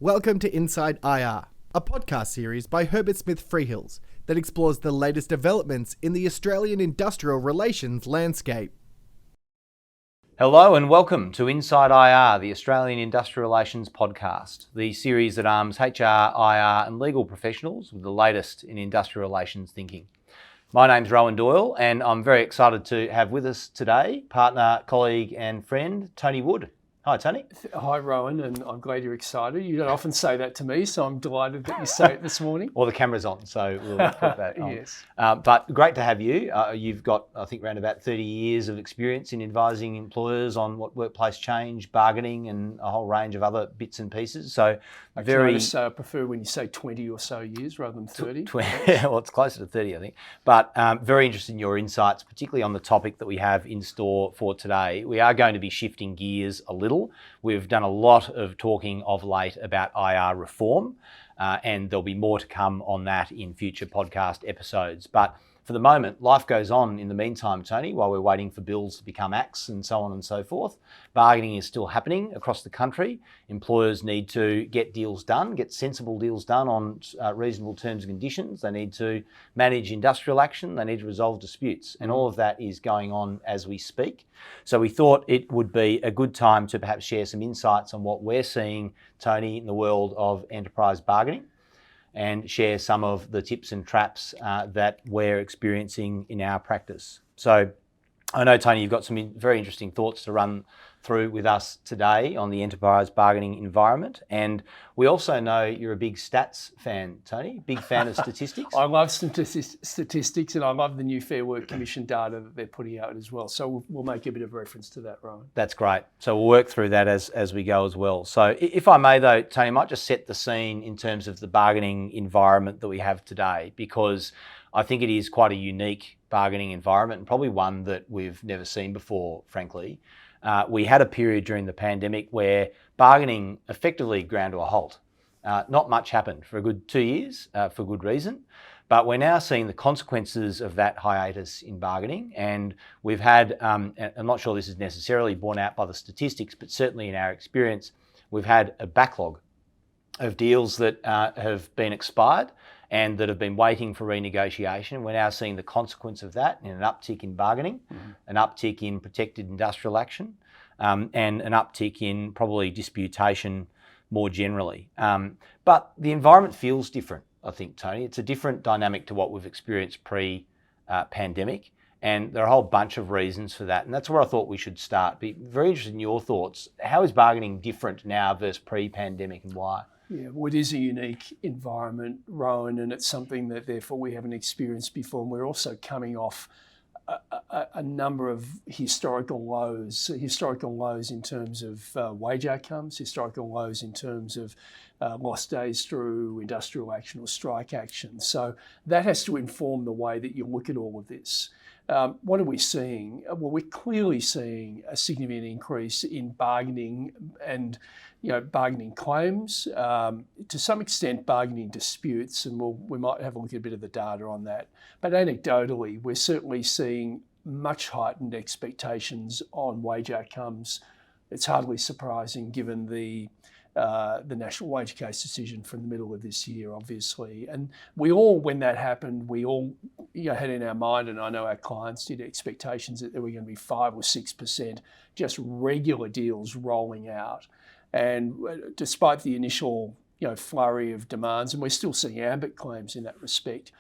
Welcome to Inside IR, a podcast series by Herbert Smith Freehills that explores the latest developments in the Australian industrial relations landscape. Hello and welcome to Inside IR, the Australian Industrial Relations podcast, the series that arms HR, IR and legal professionals with the latest in industrial relations thinking. My name's Rohan Doyle and I'm very excited to have with us today partner, colleague and friend Tony Wood. Hi Tony. Hi Rohan, and I'm glad you're excited. You don't often say that to me, so I'm delighted that you say it this morning. Well, the camera's on, so we'll put that on. Yes. But great to have you. You've got, I think, around about 30 years of experience in advising employers on what workplace change, bargaining and a whole range of other bits and pieces. So I prefer when you say 20 or so years rather than 30. Well, it's closer to 30, I think. But very interested in your insights, particularly on the topic that we have in store for today. We are going to be shifting gears a little. We've done a lot of talking of late about IR reform, and there'll be more to come on that in future podcast episodes. But for the moment, life goes on in the meantime, Tony, while we're waiting for bills to become acts and so on and so forth. Bargaining is still happening across the country. Employers need to get deals done, get sensible deals done on reasonable terms and conditions. They need to manage industrial action. They need to resolve disputes. And all of that is going on as we speak. So we thought it would be a good time to perhaps share some insights on what we're seeing, Tony, in the world of enterprise bargaining, and share some of the tips and traps that we're experiencing in our practice. So I know, Tony, you've got some very interesting thoughts to run through with us today on the enterprise bargaining environment. And we also know you're a big stats fan, Tony, big fan of statistics. I love statistics and I love the new Fair Work Commission data that they're putting out as well. So we'll make a bit of reference to that, Rohan. That's great. So we'll work through that as we go as well. So if I may though, Tony, I might just set the scene in terms of the bargaining environment that we have today, because I think it is quite a unique bargaining environment and probably one that we've never seen before, frankly. We had a period during the pandemic where bargaining effectively ground to a halt. Not much happened for a good 2 years for good reason, but we're now seeing the consequences of that hiatus in bargaining. And we've had, I'm not sure this is necessarily borne out by the statistics, but certainly in our experience, we've had a backlog of deals that have been expired and that have been waiting for renegotiation. We're now seeing the consequence of that in an uptick in bargaining, an uptick in protected industrial action, and an uptick in probably disputation more generally. But the environment feels different, I think, Tony. It's a different dynamic to what we've experienced pre-pandemic, and there are a whole bunch of reasons for that. And that's where I thought we should start. Be very interested in your thoughts. How is bargaining different now versus pre-pandemic and why? Yeah, well, it is a unique environment, Rohan, and it's something that therefore we haven't experienced before. And we're also coming off a number of historical lows in terms of wage outcomes, historical lows in terms of lost days through industrial action or strike action. So that has to inform the way that you look at all of this. What are we seeing? Well, we're clearly seeing a significant increase in bargaining and bargaining claims, to some extent bargaining disputes, and we might have a look at a bit of the data on that. But anecdotally, we're certainly seeing much heightened expectations on wage outcomes. It's hardly surprising given the national wage case decision from the middle of this year, obviously. And we all, when that happened, we all had in our mind, and I know our clients did, expectations that there were going to be 5 or 6% just regular deals rolling out. And despite the initial flurry of demands, and we're still seeing ambit claims in that respect,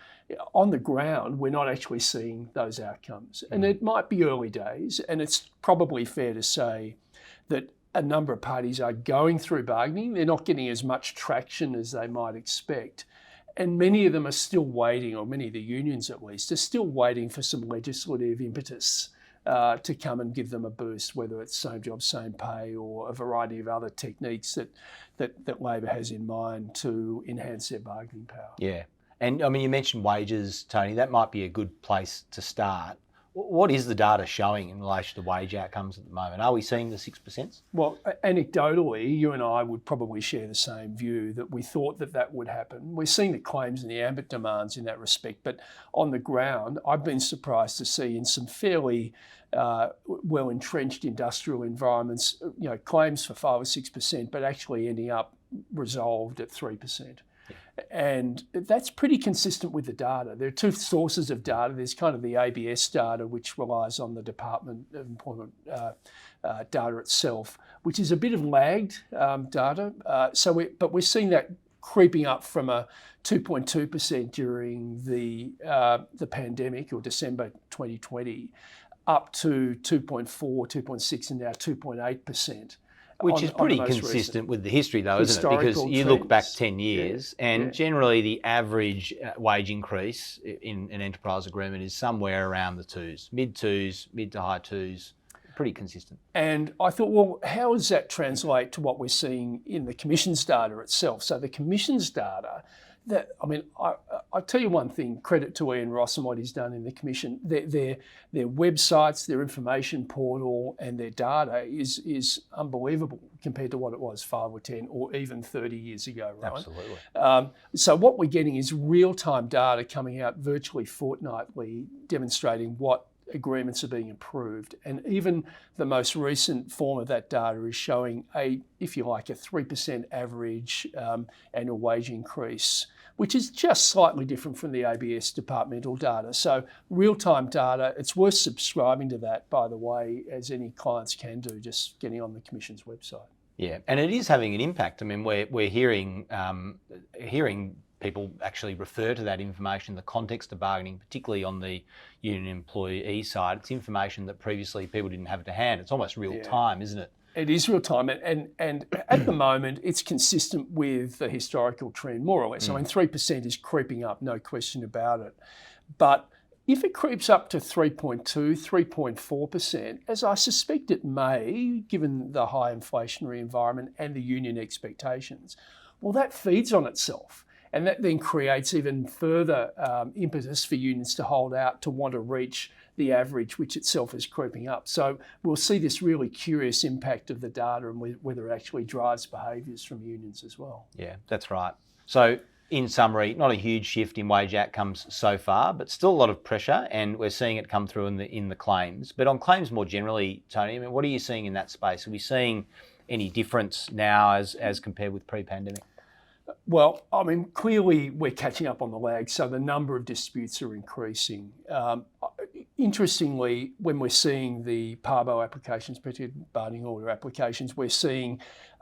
on the ground, we're not actually seeing those outcomes. And it might be early days, and it's probably fair to say that a number of parties are going through bargaining. They're not getting as much traction as they might expect. And many of them are still waiting, or many of the unions at least, are still waiting for some legislative impetus to come and give them a boost, whether it's same job, same pay, or a variety of other techniques that Labor has in mind to enhance their bargaining power. Yeah. And I mean, you mentioned wages, Tony. That might be a good place to start. What is the data showing in relation to wage outcomes at the moment? Are we seeing the 6%? Well, anecdotally, you and I would probably share the same view that we thought that would happen. We're seeing the claims and the ambit demands in that respect, but on the ground, I've been surprised to see in some fairly well-entrenched industrial environments, claims for 5 or 6%, but actually ending up resolved at 3%. And that's pretty consistent with the data. There are two sources of data. There's kind of the ABS data, which relies on the Department of Employment data itself, which is a bit of lagged data. But we're seeing that creeping up from a 2.2% during the pandemic, or December 2020, up to 2.4, 2.6, and now 2.8%. Which is pretty consistent with the history, though, isn't it? Because you look back 10 years, and generally the average wage increase in an enterprise agreement is somewhere around the twos, mid to high twos, pretty consistent. And I thought, well, how does that translate to what we're seeing in the commissions data itself? So the commissions data, I'll tell you one thing, credit to Ian Ross and what he's done in the commission. Their websites, their information portal and their data is unbelievable compared to what it was 5 or 10 or even 30 years ago, right? Absolutely. So what we're getting is real-time data coming out virtually fortnightly demonstrating what agreements are being approved. And even the most recent form of that data is showing if you like, a 3% average annual wage increase, which is just slightly different from the ABS departmental data. So real-time data, it's worth subscribing to that, by the way, as any clients can do, just getting on the Commission's website. Yeah, and it is having an impact. I mean, we're hearing people actually refer to that information in the context of bargaining, particularly on the union employee side. It's information that previously people didn't have to hand. It's almost real time, isn't it? It is real time, and at the moment, it's consistent with the historical trend, more or less. I mean, 3% is creeping up, no question about it. But if it creeps up to 3.2, 3.4%, as I suspect it may, given the high inflationary environment and the union expectations, well, that feeds on itself. And that then creates even further impetus for unions to hold out, to want to reach the average, which itself is creeping up. So we'll see this really curious impact of the data and whether it actually drives behaviours from unions as well. Yeah, that's right. So in summary, not a huge shift in wage outcomes so far, but still a lot of pressure, and we're seeing it come through in the claims. But on claims more generally, Tony, I mean, what are you seeing in that space? Are we seeing any difference now as compared with pre-pandemic? Well, I mean, clearly we're catching up on the lag, so the number of disputes are increasing. Interestingly, when we're seeing the PARBO applications, particularly bargaining order applications, we're seeing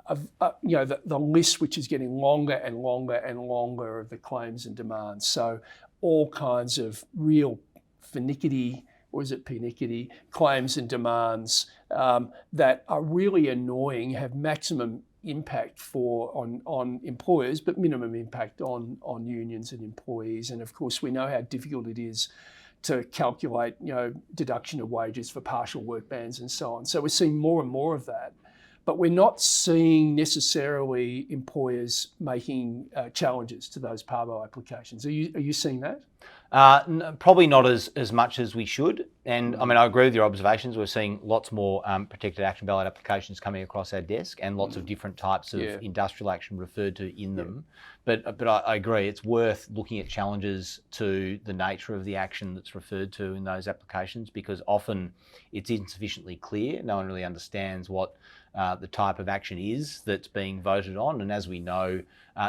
the list which is getting longer and longer and longer of the claims and demands. So all kinds of real finicky, or is it penickety, claims and demands that are really annoying, have maximum impact on employers, but minimum impact on unions and employees. And of course, we know how difficult it is to calculate, deduction of wages for partial work bans and so on. So we're seeing more and more of that. But we're not seeing necessarily employers making challenges to those PARBO applications. Are you seeing that? Probably not as much as we should. And I mean, I agree with your observations. We're seeing lots more protected action ballot applications coming across our desk, and lots of different types of industrial action referred to in them. But I agree, it's worth looking at challenges to the nature of the action that's referred to in those applications, because often it's insufficiently clear. No one really understands what the type of action is that's being voted on. And as we know,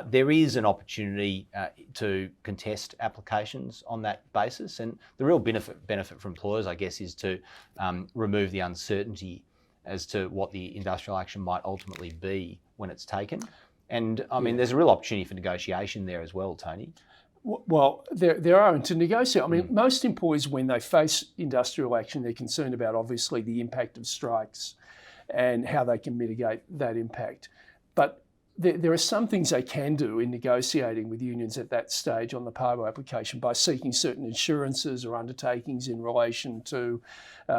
there is an opportunity to contest applications on that basis. And the real benefit for employers, I guess, is to remove the uncertainty as to what the industrial action might ultimately be when it's taken. And I mean, there's a real opportunity for negotiation there as well, Tony. Well, there are, and to negotiate, I mean, most employers, when they face industrial action, they're concerned about, obviously, the impact of strikes and how they can mitigate that impact. But there are some things they can do in negotiating with unions at that stage on the PARBO application by seeking certain insurances or undertakings in relation to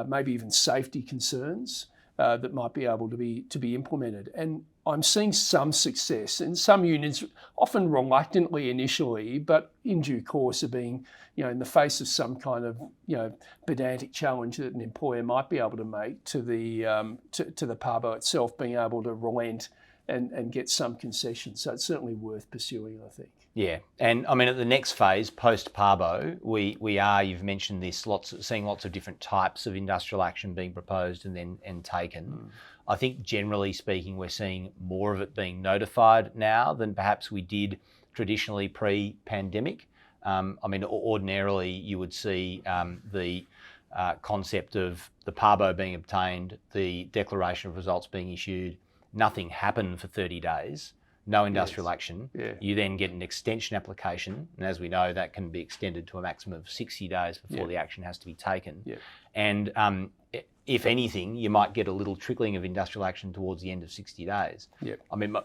maybe even safety concerns that might be able to be implemented. And I'm seeing some success, and some unions, often reluctantly initially, but in due course, are being, in the face of some kind of, pedantic challenge that an employer might be able to make to the PABO itself, being able to relent and get some concessions. So it's certainly worth pursuing, I think. Yeah, and I mean at the next phase post Parbo, we are, you've mentioned this, seeing lots of different types of industrial action being proposed and taken. I think generally speaking, we're seeing more of it being notified now than perhaps we did traditionally pre-pandemic. I mean, ordinarily you would see the concept of the Parbo being obtained, the declaration of results being issued, nothing happened for 30 days. No industrial action. Yeah. You then get an extension application, and as we know, that can be extended to a maximum of 60 days before the action has to be taken. Yeah. And if anything, you might get a little trickling of industrial action towards the end of 60 days. Yeah. I mean,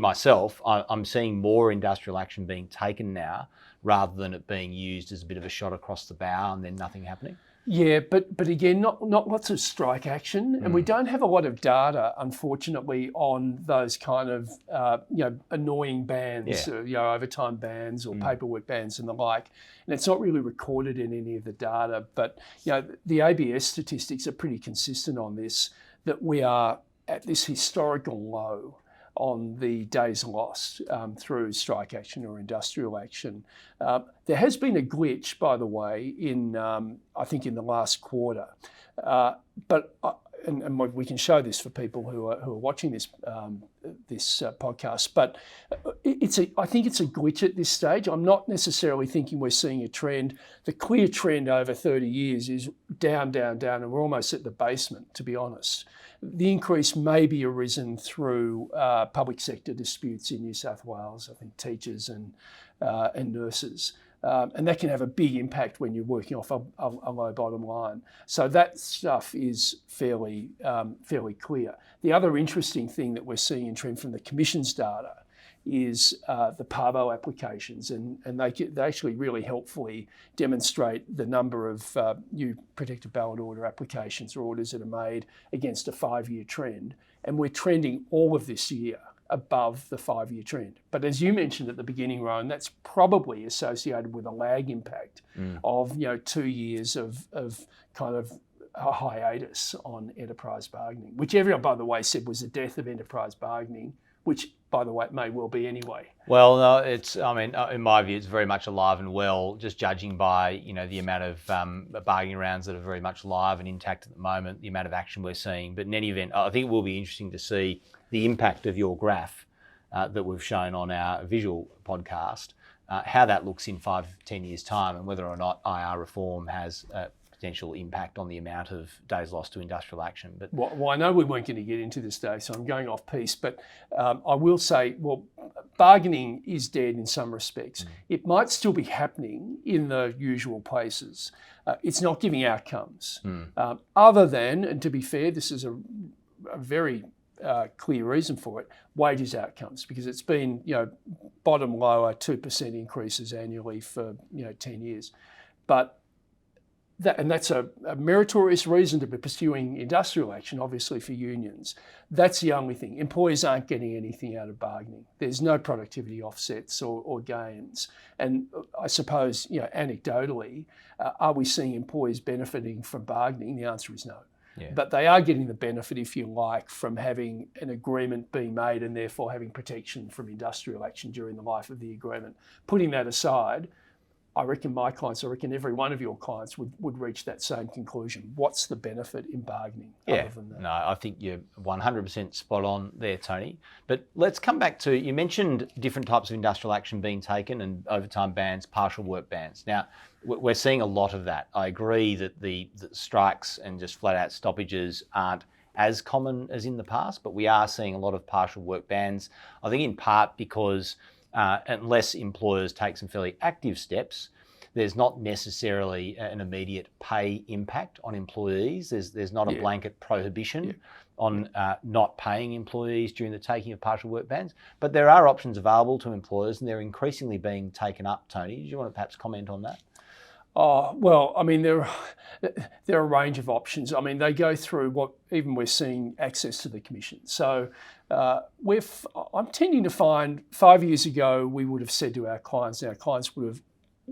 myself, I'm seeing more industrial action being taken now rather than it being used as a bit of a shot across the bow and then nothing happening. Yeah, but again, not lots of strike action, and we don't have a lot of data, unfortunately, on those kind of annoying bans, overtime bans or paperwork bans and the like. And it's not really recorded in any of the data. But the ABS statistics are pretty consistent on this, that we are at this historical low on the days lost through strike action or industrial action. There has been a glitch, by the way, in I think in the last quarter, but we can show this for people who are watching this podcast. But I think it's a glitch at this stage. I'm not necessarily thinking we're seeing a trend. The clear trend over 30 years is down, down, down, and we're almost at the basement, to be honest. The increase may be arisen through public sector disputes in New South Wales, I think teachers and nurses. And that can have a big impact when you're working off a low bottom line. So that stuff is fairly clear. The other interesting thing that we're seeing in trend from the Commission's data is the PABO applications, and they actually really helpfully demonstrate the number of new protective ballot order applications or orders that are made against a 5-year trend. And we're trending all of this year above the 5-year trend. But as you mentioned at the beginning, Rohan, that's probably associated with a lag impact of 2 years of kind of a hiatus on enterprise bargaining, which everyone, by the way, said was the death of enterprise bargaining, which, by the way, it may well be anyway. Well, no, in my view, it's very much alive and well, just judging by, the amount of bargaining rounds that are very much live and intact at the moment, the amount of action we're seeing. But in any event, I think it will be interesting to see the impact of your graph that we've shown on our visual podcast, how that looks in 5-10 years' time, and whether or not IR reform has potential impact on the amount of days lost to industrial action. But well, I know we weren't going to get into this today, so I'm going off piece, but I will say, bargaining is dead in some respects. It might still be happening in the usual places. It's not giving outcomes. Other than, and to be fair, this is a very clear reason for it, wages outcomes, because it's been, bottom lower 2% increases annually for, 10 years. But that's a meritorious reason to be pursuing industrial action, obviously, for unions. That's the only thing. Employers aren't getting anything out of bargaining. There's no productivity offsets or gains. And I suppose, anecdotally, are we seeing employers benefiting from bargaining? The answer is no. Yeah. But they are getting the benefit, if you like, from having an agreement being made and therefore having protection from industrial action during the life of the agreement. Putting that aside, I reckon every one of your clients would reach that same conclusion. What's the benefit in bargaining other than that? No, I think you're 100% spot on there, Tony. But let's come back to, you mentioned different types of industrial action being taken and overtime bans, partial work bans. Now, we're seeing a lot of that. I agree that the strikes and just flat out stoppages aren't as common as in the past, but we are seeing a lot of partial work bans. I think in part because unless employers take some fairly active steps, there's not necessarily an immediate pay impact on employees. There's not a blanket prohibition on not paying employees during the taking of partial work bans, but there are options available to employers and they're increasingly being taken up. Tony, do you want to perhaps comment on that? Oh, well, I mean, there are a range of options. I mean, they go through what even we're seeing access to the commission. So I'm tending to find 5 years ago, we would have said to our clients, and our clients would have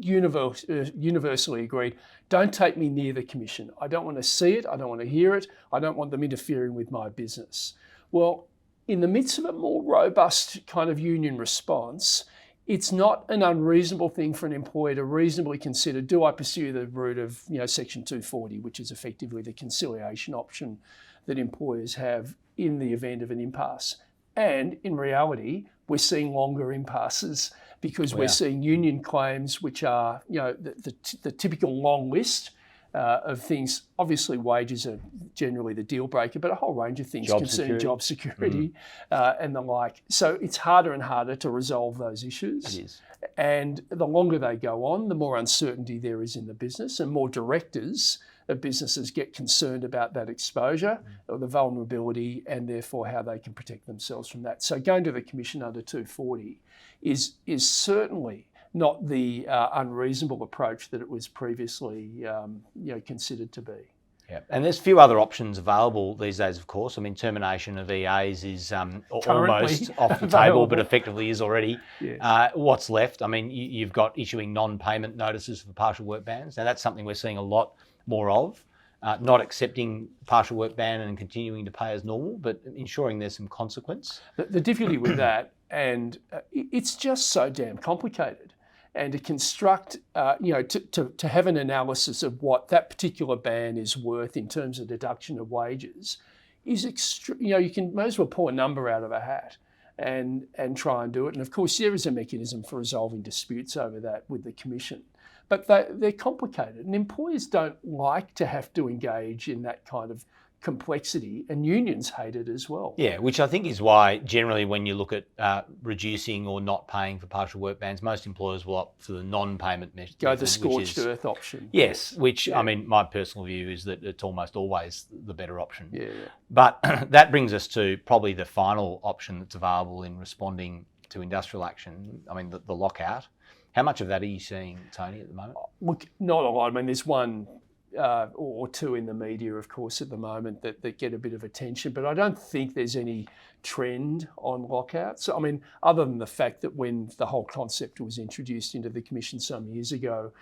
universally agreed, don't take me near the commission. I don't want to see it. I don't want to hear it. I don't want them interfering with my business. Well, in the midst of a more robust kind of union response, it's not an unreasonable thing for an employer to reasonably consider, do I pursue the route of Section 240, which is effectively the conciliation option that employers have in the event of an impasse. And in reality, we're seeing longer impasses because we're seeing union claims, which are the typical long list of things. Obviously, wages are generally the deal breaker, but a whole range of things concern job security and the like. So it's harder and harder to resolve those issues. It is. And the longer they go on, the more uncertainty there is in the business, and more directors of businesses get concerned about that exposure or the vulnerability, and therefore how they can protect themselves from that. So going to the commission under 240 is certainly not the unreasonable approach that it was previously considered to be. Yeah, and there's a few other options available these days, of course. I mean, termination of EAs is almost off the table, but effectively is already. Yeah. What's left? I mean, you've got issuing non-payment notices for partial work bans. Now, that's something we're seeing a lot more of. Not accepting partial work ban and continuing to pay as normal, but ensuring there's some consequence. The difficulty with that, and it's just so damn complicated. And to construct, to have an analysis of what that particular ban is worth in terms of deduction of wages is you might as well pull a number out of a hat and try and do it. And of course, there is a mechanism for resolving disputes over that with the commission. But they're complicated, and employers don't like to have to engage in that kind of complexity, and unions hate it as well. Yeah, which I think is why generally when you look at reducing or not paying for partial work bans, most employers will opt for the non-payment method. Go the scorched earth option. Yes, which I mean, my personal view is that it's almost always the better option. Yeah. But that brings us to probably the final option that's available in responding to industrial action. I mean, the lockout. How much of that are you seeing, Tony, at the moment? Look, not a lot. I mean, there's one or two in the media, of course, at the moment that get a bit of attention, but I don't think there's any trend on lockouts. I mean, other than the fact that when the whole concept was introduced into the commission some years ago,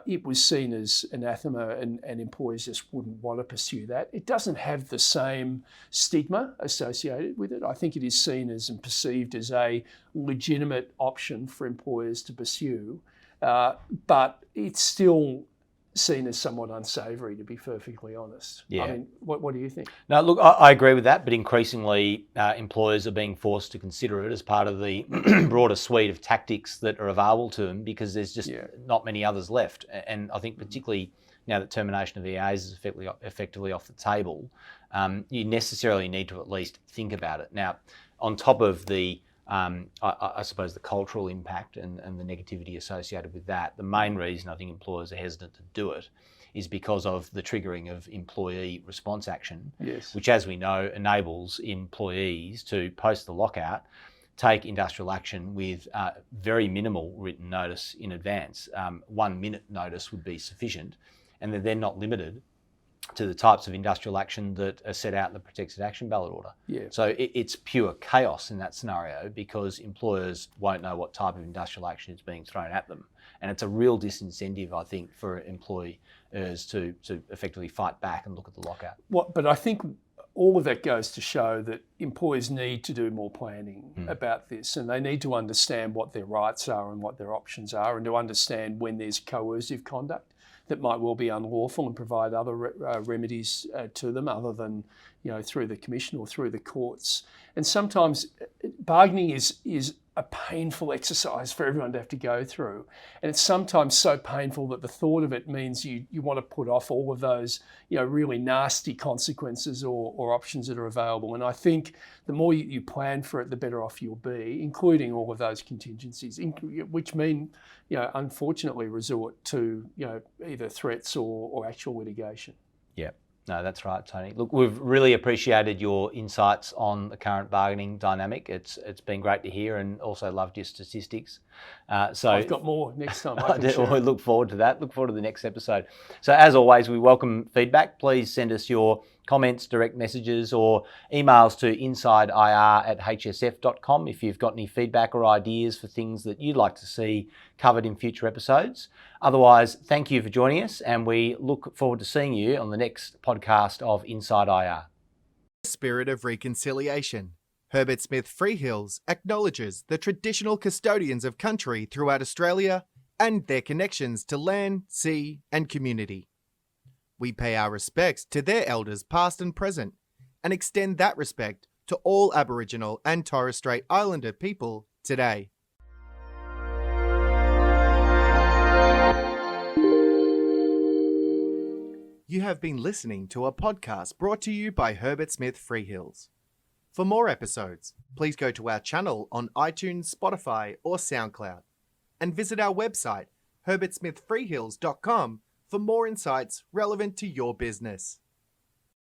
it was seen as anathema, and employers just wouldn't want to pursue that. It doesn't have the same stigma associated with it. I think it is seen as and perceived as a legitimate option for employers to pursue, but it's still seen as somewhat unsavoury, to be perfectly honest. Yeah. I mean, what do you think? No, look, I agree with that, but increasingly employers are being forced to consider it as part of the broader suite of tactics that are available to them, because there's just not many others left. And I think particularly now that termination of EAs is effectively off the table, you necessarily need to at least think about it. Now, on top of the I suppose the cultural impact and the negativity associated with that, the main reason I think employers are hesitant to do it is because of the triggering of employee response action, which, as we know, enables employees to, post the lockout, take industrial action with very minimal written notice in advance. 1 minute notice would be sufficient, and they're then not limited to the types of industrial action that are set out in the protected action ballot order. Yeah. So it's pure chaos in that scenario, because employers won't know what type of industrial action is being thrown at them. And it's a real disincentive, I think, for employers to effectively fight back and look at the lockout. But I think all of that goes to show that employers need to do more planning about this, and they need to understand what their rights are and what their options are, and to understand when there's coercive conduct that might well be unlawful, and provide other remedies to them other than through the commission or through the courts. And sometimes bargaining is a painful exercise for everyone to have to go through, and it's sometimes so painful that the thought of it means you want to put off all of those really nasty consequences or options that are available. And I think the more you plan for it, the better off you'll be, including all of those contingencies, which mean unfortunately resort to either threats or actual litigation. Yeah. No, that's right, Tony. Look, we've really appreciated your insights on the current bargaining dynamic. It's been great to hear, and also loved your statistics. So I've got more next time. I can share we it. look forward to that. Look forward to the next episode. So as always, we welcome feedback. Please send us your comments, direct messages, or emails to insideir@hsf.com if you've got any feedback or ideas for things that you'd like to see covered in future episodes. Otherwise, thank you for joining us, and we look forward to seeing you on the next podcast of Inside IR. Spirit of reconciliation. Herbert Smith Freehills acknowledges the traditional custodians of country throughout Australia and their connections to land, sea, and community. We pay our respects to their elders past and present, and extend that respect to all Aboriginal and Torres Strait Islander people today. You have been listening to a podcast brought to you by Herbert Smith Freehills. For more episodes, please go to our channel on iTunes, Spotify, or SoundCloud, and visit our website, herbertsmithfreehills.com, for more insights relevant to your business.